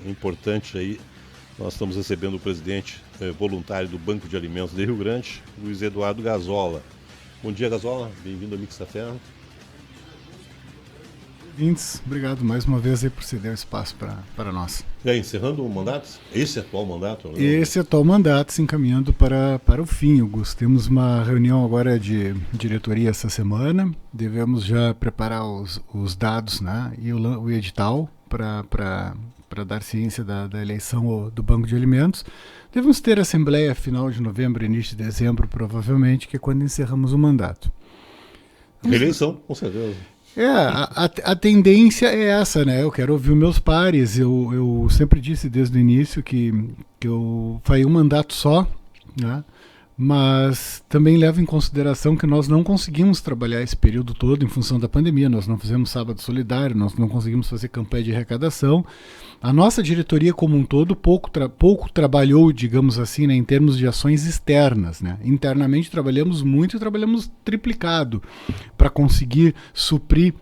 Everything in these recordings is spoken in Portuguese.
Importante aí, nós estamos recebendo o presidente voluntário do Banco de Alimentos de Rio Grande, Luiz Eduardo Gazola. Bom dia, Gazola, bem-vindo ao Mix da Terra. Vintes, obrigado mais uma vez aí por ceder o espaço para nós. E aí, encerrando o mandato? Esse atual mandato? Não? Esse atual mandato se encaminhando para o fim, Augusto. Temos uma reunião agora de diretoria essa semana, devemos já preparar os dados, né, e o edital para dar ciência da eleição do Banco de Alimentos. Devemos ter assembleia final de novembro, início de dezembro, provavelmente, que é quando encerramos o mandato. Reeleição, com certeza. A tendência é essa, né? Eu quero ouvir os meus pares. Eu sempre disse desde o início que eu faria um mandato só, né? Mas também levo em consideração que nós não conseguimos trabalhar esse período todo em função da pandemia. Nós não fizemos sábado solidário, nós não conseguimos fazer campanha de arrecadação. A nossa diretoria como um todo pouco trabalhou, digamos assim, né, em termos de ações externas, né? Internamente trabalhamos muito e trabalhamos triplicado para conseguir suprir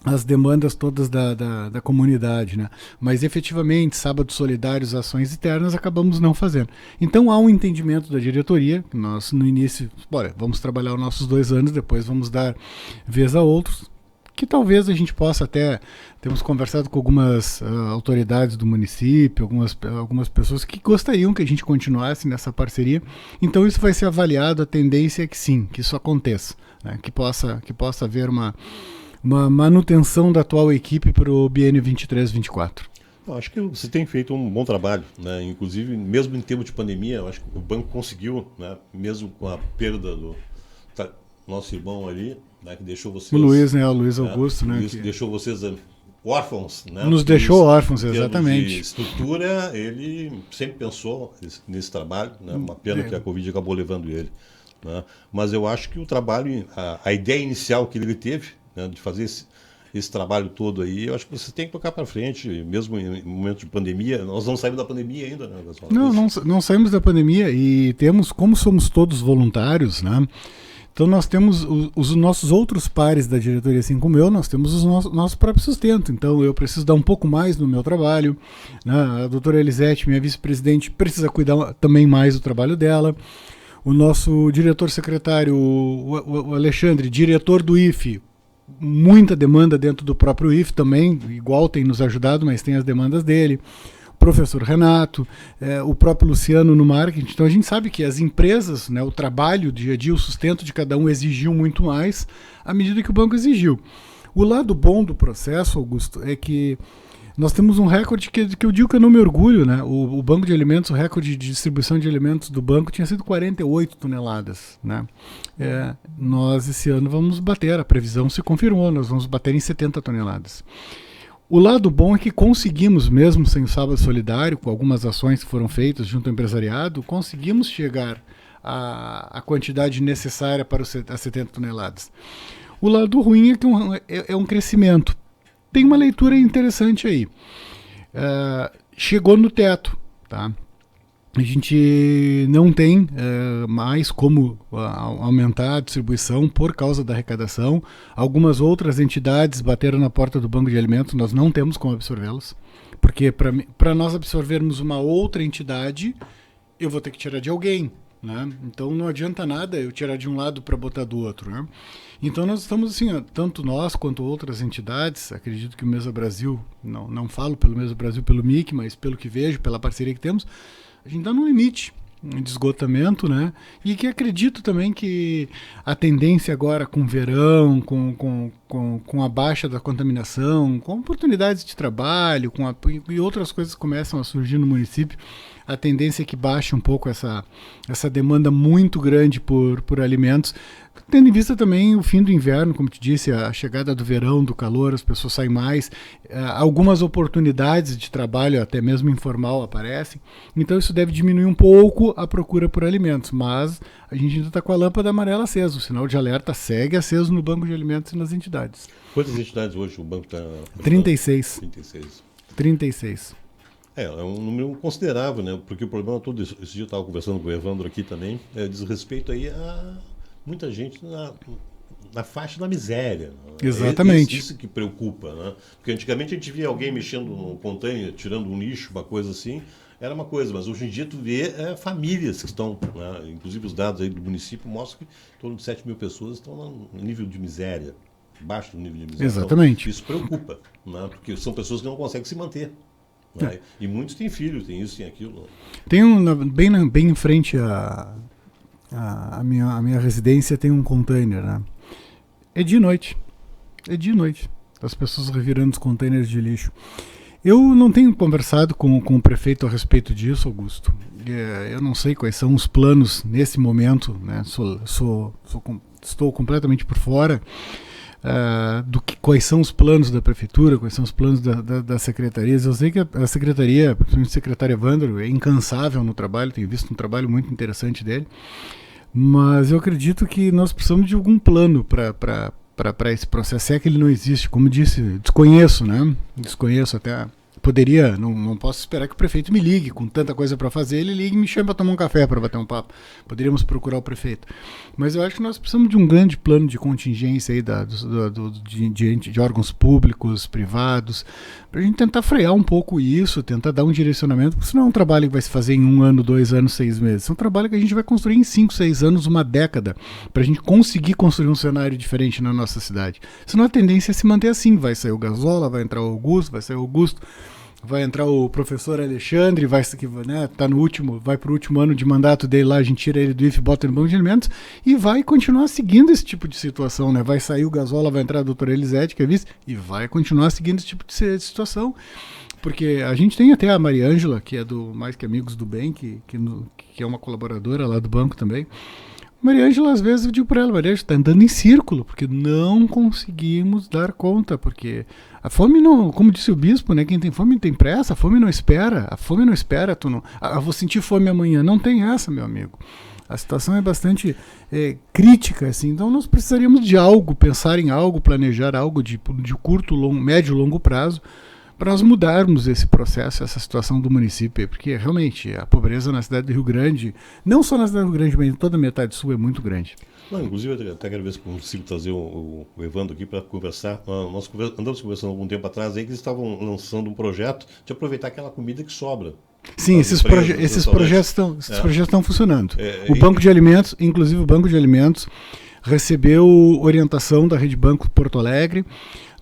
as demandas todas da comunidade, né? Mas efetivamente, sábados solidários, ações internas, acabamos não fazendo. Então há um entendimento da diretoria, que nós no início, vamos trabalhar os nossos 2 anos, depois vamos dar vez a outros, que talvez a gente possa até, temos conversado com algumas autoridades do município, algumas pessoas que gostariam que a gente continuasse nessa parceria, então isso vai ser avaliado, a tendência é que sim, que isso aconteça, né? que possa haver uma manutenção da atual equipe para o biênio 23-24. Eu acho que você tem feito um bom trabalho, né? Inclusive, mesmo em tempo de pandemia, eu acho que o banco conseguiu, né? Mesmo com a perda do nosso irmão ali, né? Que deixou vocês... O Luiz, né? O Luiz Augusto, né? Luiz, que deixou vocês órfãos, né? Nos deixou órfãos, exatamente. De estrutura, ele sempre pensou nesse trabalho, né? Uma pena que a Covid acabou levando ele, né? Mas eu acho que o trabalho, a ideia inicial que ele teve, né, de fazer esse trabalho todo aí, eu acho que você tem que tocar para frente, mesmo em momento de pandemia. Nós não saímos da pandemia ainda, né, pessoal? Não saímos da pandemia e temos, como somos todos voluntários, né? Então nós temos os nossos outros pares da diretoria, assim como eu, nós temos o nosso próprio sustento. Então eu preciso dar um pouco mais no meu trabalho, né? A doutora Elisete, minha vice-presidente, precisa cuidar também mais do trabalho dela. O nosso diretor-secretário, o Alexandre, diretor do IFE, muita demanda dentro do próprio IFE também, igual tem nos ajudado, mas tem as demandas dele. O professor Renato, o próprio Luciano no marketing. Então a gente sabe que as empresas, né, o trabalho, o dia a dia, o sustento de cada um exigiu muito mais à medida que o banco exigiu. O lado bom do processo, Augusto, é que nós temos um recorde que eu digo que eu não me orgulho, né? O Banco de Alimentos, o recorde de distribuição de alimentos do banco tinha sido 48 toneladas, né? Nós esse ano vamos bater, a previsão se confirmou, nós vamos bater em 70 toneladas. O lado bom é que conseguimos, mesmo sem o sábado solidário, com algumas ações que foram feitas junto ao empresariado, conseguimos chegar à quantidade necessária para as 70 toneladas. O lado ruim é que é um crescimento. Tem uma leitura interessante aí. Chegou no teto, tá? A gente não tem mais como aumentar a distribuição por causa da arrecadação. Algumas outras entidades bateram na porta do Banco de Alimentos, nós não temos como absorvê-las, porque para nós absorvermos uma outra entidade, eu vou ter que tirar de alguém, né? Então não adianta nada eu tirar de um lado para botar do outro, né? Então nós estamos assim, tanto nós quanto outras entidades, acredito que o Mesa Brasil, não falo pelo Mesa Brasil, pelo MIC, mas pelo que vejo, pela parceria que temos, a gente está no limite de esgotamento, né? E que acredito também que a tendência agora com o verão, com a baixa da contaminação, com oportunidades de trabalho, e outras coisas começam a surgir no município, a tendência é que baixe um pouco essa demanda muito grande por alimentos, tendo em vista também o fim do inverno, como te disse, a chegada do verão, do calor, as pessoas saem mais, algumas oportunidades de trabalho, até mesmo informal, aparecem, então isso deve diminuir um pouco a procura por alimentos, mas a gente ainda está com a lâmpada amarela acesa, o sinal de alerta segue aceso no Banco de Alimentos e nas entidades. Quantas entidades hoje o banco está? 36. 36. É um número considerável, né? Porque o problema todo, esse dia eu estava conversando com o Evandro aqui também, diz respeito aí a muita gente na faixa da miséria. Exatamente. Isso que preocupa, né? Porque antigamente a gente via alguém mexendo num container, tirando um lixo, uma coisa assim, era uma coisa, mas hoje em dia tu vê famílias que estão, né? Inclusive os dados aí do município mostram que em torno de 7 mil pessoas estão no nível de miséria, abaixo do nível de miséria. Exatamente. Então, isso preocupa, né? Porque são pessoas que não conseguem se manter. Né? E muitos têm filhos, tem isso, tem aquilo. Tem bem em frente à minha residência tem um container, né? É de noite. As pessoas revirando os containers de lixo. Eu não tenho conversado com o prefeito a respeito disso, Augusto. Eu não sei quais são os planos nesse momento, né? Estou completamente por fora quais são os planos da prefeitura, quais são os planos das secretarias. Eu sei que a secretaria, principalmente o secretário Evandro, é incansável no trabalho, tenho visto um trabalho muito interessante dele, mas eu acredito que nós precisamos de algum plano para esse processo, é que ele não existe. Como disse, desconheço até. Poderia, não posso esperar que o prefeito me ligue com tanta coisa para fazer, ele ligue e me chame para tomar um café, para bater um papo. Poderíamos procurar o prefeito. Mas eu acho que nós precisamos de um grande plano de contingência aí de órgãos públicos, privados, para a gente tentar frear um pouco isso, tentar dar um direcionamento, porque isso não é um trabalho que vai se fazer em 1 ano, 2 anos, 6 meses. É um trabalho que a gente vai construir em 5, 6 anos, uma década, para a gente conseguir construir um cenário diferente na nossa cidade. Senão a tendência é se manter assim, vai sair o Gazola, vai entrar o Augusto, vai sair o Augusto, vai entrar o professor Alexandre, vai para o último ano de mandato dele lá, a gente tira ele do IF, bota no banco de alimentos e vai continuar seguindo esse tipo de situação, né? Vai sair o Gazola, vai entrar a doutora Elisete, que é vice, e vai continuar seguindo esse tipo de situação. Porque a gente tem até a Maria Ângela, que é do Mais Que Amigos do Bem, que é uma colaboradora lá do banco também. Maria Ângela, às vezes eu digo para ela, Maria Ângela, está andando em círculo, porque não conseguimos dar conta, porque a fome não, como disse o bispo, né, quem tem fome tem pressa, a fome não espera, vou sentir fome amanhã, não tem essa, meu amigo. A situação é bastante crítica, assim, então nós precisaríamos de algo, pensar em algo, planejar algo de curto, médio e longo prazo, para nós mudarmos esse processo, essa situação do município, porque realmente a pobreza na cidade do Rio Grande, não só na cidade do Rio Grande, mas em toda a metade sul é muito grande. Não, inclusive, eu até quero ver se consigo trazer o Evandro aqui para conversar. Nós andamos conversando algum tempo atrás aí que eles estavam lançando um projeto de aproveitar aquela comida que sobra. Sim, esses projetos estão funcionando. Banco de Alimentos, inclusive o Banco de Alimentos, recebeu orientação da Rede Banco Porto Alegre.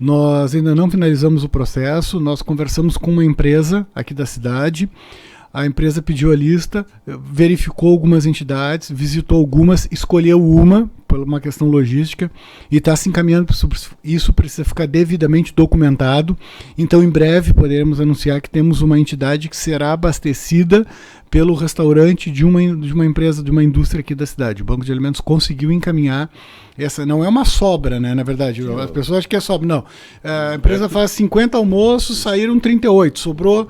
Nós ainda não finalizamos o processo, nós conversamos com uma empresa aqui da cidade, a empresa pediu a lista, verificou algumas entidades, visitou algumas, escolheu uma, por uma questão logística, e está se encaminhando. Isso precisa ficar devidamente documentado, então em breve poderemos anunciar que temos uma entidade que será abastecida pelo restaurante de uma empresa, de uma indústria aqui da cidade. O Banco de Alimentos conseguiu encaminhar. Essa não é uma sobra, né? Na verdade, as pessoas acham que é sobra. Não. A empresa faz 50 almoços, saíram 38, sobrou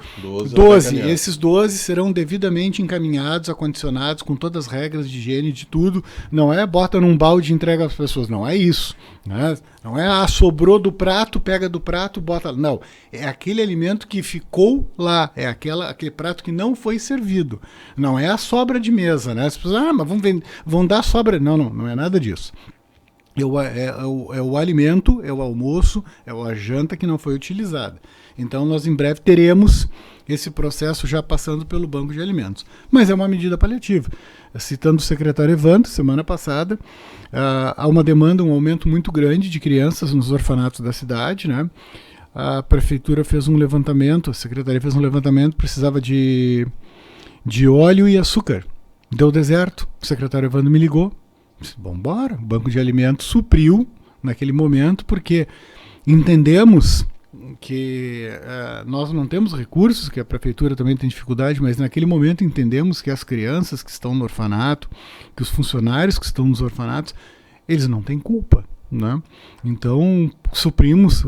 12. Esses 12 serão devidamente encaminhados, acondicionados, com todas as regras de higiene, de tudo. Não é bota num balde e entrega às pessoas. Não é isso. Né? Não é sobrou do prato, pega do prato, bota. Não. É aquele alimento que ficou lá. É aquele prato que não foi servido. Não é a sobra de mesa. Né? As pessoas, mas vão dar sobra. Não é nada disso. É o alimento, é o almoço, é a janta que não foi utilizada. Então nós em breve teremos esse processo já passando pelo Banco de Alimentos. Mas é uma medida paliativa. Citando o secretário Evandro, semana passada, há uma demanda, um aumento muito grande de crianças nos orfanatos da cidade, né? A prefeitura fez um levantamento, a secretaria fez um levantamento, precisava de óleo e açúcar. Deu deserto, o secretário Evandro me ligou. Vamos embora. O Banco de Alimentos supriu naquele momento, porque entendemos que nós não temos recursos, que a prefeitura também tem dificuldade, mas naquele momento entendemos que as crianças que estão no orfanato, que os funcionários que estão nos orfanatos, eles não têm culpa. Né? Então suprimos,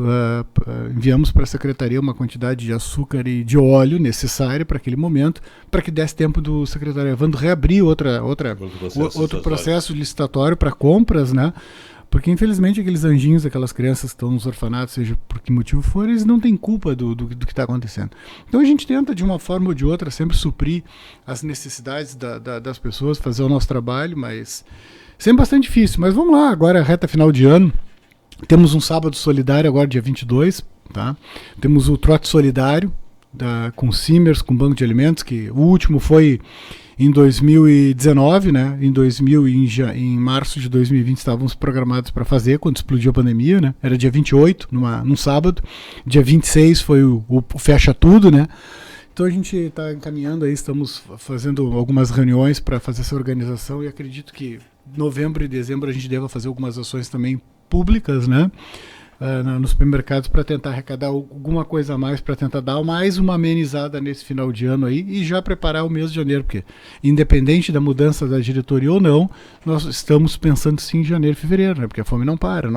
enviamos para a secretaria uma quantidade de açúcar e de óleo necessária para aquele momento, para que desse tempo do secretário Evandro reabrir outro processo licitatório para compras, né? Porque infelizmente aqueles anjinhos, aquelas crianças que estão nos orfanatos, seja por que motivo for, eles não têm culpa do que está acontecendo. Então a gente tenta de uma forma ou de outra sempre suprir as necessidades das pessoas, fazer o nosso trabalho, mas sempre bastante difícil, mas vamos lá, agora é reta final de ano, temos um sábado solidário agora, dia 22, tá? Temos o trote solidário com o Simers, com o Banco de Alimentos, que o último foi em 2019, né? Em março de 2020 estávamos programados para fazer, quando explodiu a pandemia, né? Era dia 28, num sábado. Dia 26 foi o fecha tudo, né? Então a gente está encaminhando aí, estamos fazendo algumas reuniões para fazer essa organização e acredito que novembro e dezembro a gente deva fazer algumas ações também públicas, né? Nos supermercados para tentar arrecadar alguma coisa a mais, para tentar dar mais uma amenizada nesse final de ano aí e já preparar o mês de janeiro, porque independente da mudança da diretoria ou não, nós estamos pensando sim em janeiro e fevereiro, né? Porque a fome não para.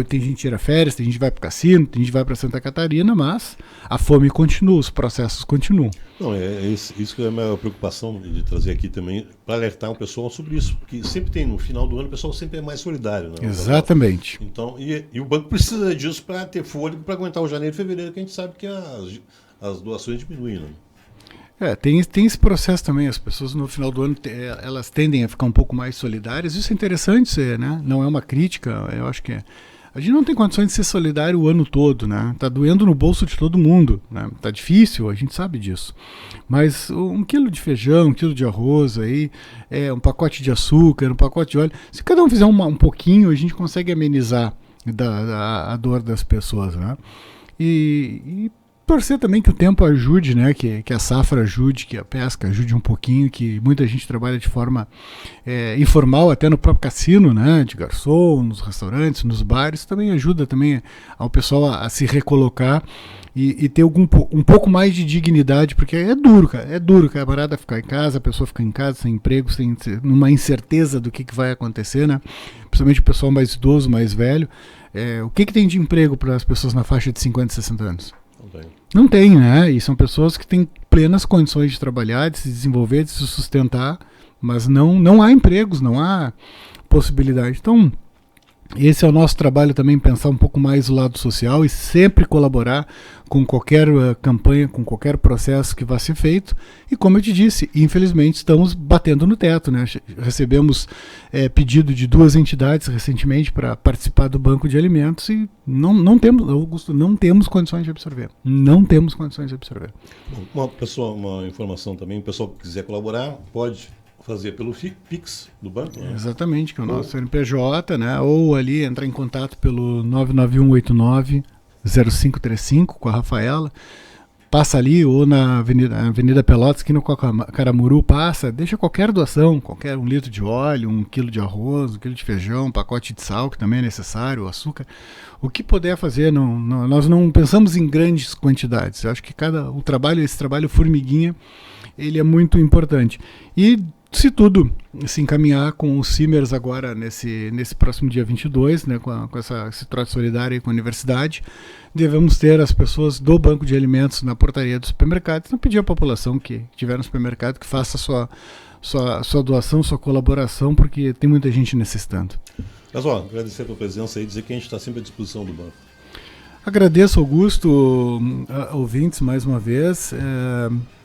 Tem gente que tira férias, tem gente que vai para o cassino, tem gente que vai para Santa Catarina, mas a fome continua, os processos continuam. Não, isso que é a minha preocupação de trazer aqui também, para alertar o pessoal sobre isso, porque sempre tem, no final do ano, o pessoal sempre é mais solidário, né? Exatamente. Então, e o banco precisa disso para ter fôlego para aguentar o janeiro e fevereiro, que a gente sabe que as doações diminuem, né? Tem esse processo também, as pessoas no final do ano elas tendem a ficar um pouco mais solidárias, isso é interessante, né? Não é uma crítica, eu acho que a gente não tem condições de ser solidário o ano todo, né? Tá doendo no bolso de todo mundo, né? Tá difícil, a gente sabe disso. Mas 1 quilo de feijão, 1 quilo de arroz, aí, um pacote de açúcar, um pacote de óleo, se cada um fizer um pouquinho, a gente consegue amenizar a dor das pessoas, né? E torcer também que o tempo ajude, né? Que a safra ajude, que a pesca ajude um pouquinho, que muita gente trabalha de forma informal, até no próprio cassino, né? De garçom, nos restaurantes, nos bares, também ajuda também ao pessoal a se recolocar e ter um pouco mais de dignidade, porque é duro, cara. É duro, camarada, ficar em casa, a pessoa ficar em casa sem emprego, numa incerteza do que vai acontecer, né? Principalmente o pessoal mais idoso, mais velho. O que tem de emprego para as pessoas na faixa de 50 e 60 anos? Não tem, né? E são pessoas que têm plenas condições de trabalhar, de se desenvolver, de se sustentar, mas não há empregos, não há possibilidade. Então, esse é o nosso trabalho também, pensar um pouco mais o lado social e sempre colaborar com qualquer campanha, com qualquer processo que vá ser feito. E como eu te disse, infelizmente estamos batendo no teto, né? Recebemos pedido de 2 entidades recentemente para participar do banco de alimentos e não temos, Augusto, não temos condições de absorver. Não temos condições de absorver. Uma informação também, o pessoal que quiser colaborar pode fazer pelo Pix do banco, né? Exatamente, que é o nosso CNPJ, né? Ou ali entrar em contato pelo 99189-0535 com a Rafaela. Passa ali, ou na Avenida Pelotas, aqui no Caramuru, deixa qualquer doação, 1 litro de óleo, 1 quilo de arroz, 1 quilo de feijão, um pacote de sal, que também é necessário, o açúcar. O que puder fazer, nós não pensamos em grandes quantidades. Eu acho que esse trabalho formiguinha, ele é muito importante. E se tudo se encaminhar com o Simers agora nesse próximo dia 22, né, com esse trote solidário aí com a universidade, devemos ter as pessoas do banco de alimentos na portaria do supermercado. Então pedir à população que estiver no supermercado que faça sua doação, sua colaboração, porque tem muita gente necessitando. Mas agradecer a tua presença e dizer que a gente está sempre à disposição do banco. Agradeço, Augusto, ouvintes, mais uma vez.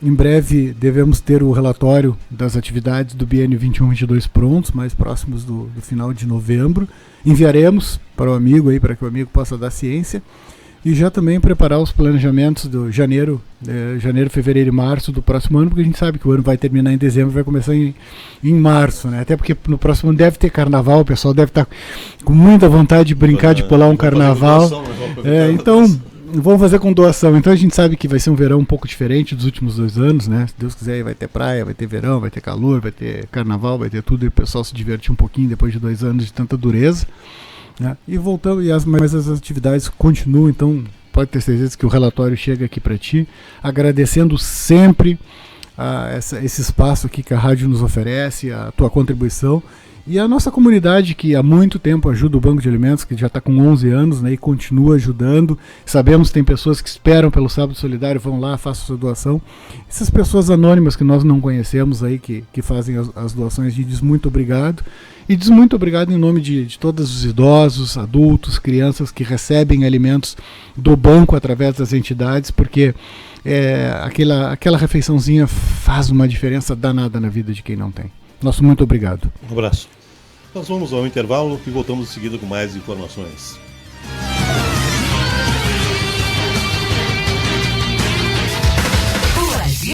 Em breve devemos ter o relatório das atividades do biênio 21-22 prontos, mais próximos do final de novembro. Enviaremos para o amigo, para que o amigo possa dar ciência. E já também preparar os planejamentos do janeiro, fevereiro e março do próximo ano, porque a gente sabe que o ano vai terminar em dezembro e vai começar em março, né? Até porque no próximo ano deve ter carnaval, o pessoal deve estar com muita vontade de brincar, de pular um carnaval. Então, vamos fazer com doação. Então a gente sabe que vai ser um verão um pouco diferente dos últimos 2 anos, né? Se Deus quiser, vai ter praia, vai ter verão, vai ter calor, vai ter carnaval, vai ter tudo, e o pessoal se divertir um pouquinho depois de 2 anos de tanta dureza. Né? E voltando, mas as atividades continuam, então pode ter certeza que o relatório chega aqui para ti, agradecendo sempre esse espaço aqui que a rádio nos oferece, a tua contribuição, e a nossa comunidade que há muito tempo ajuda o Banco de Alimentos, que já está com 11 anos, né, e continua ajudando. Sabemos que tem pessoas que esperam pelo Sábado Solidário, vão lá, façam sua doação. Essas pessoas anônimas que nós não conhecemos aí, que fazem as doações, a gente diz muito obrigado. E diz muito obrigado em nome de todos os idosos, adultos, crianças que recebem alimentos do banco através das entidades, porque aquela refeiçãozinha faz uma diferença danada na vida de quem não tem. Nosso muito obrigado. Um abraço. Nós vamos ao intervalo e voltamos em seguida com mais informações.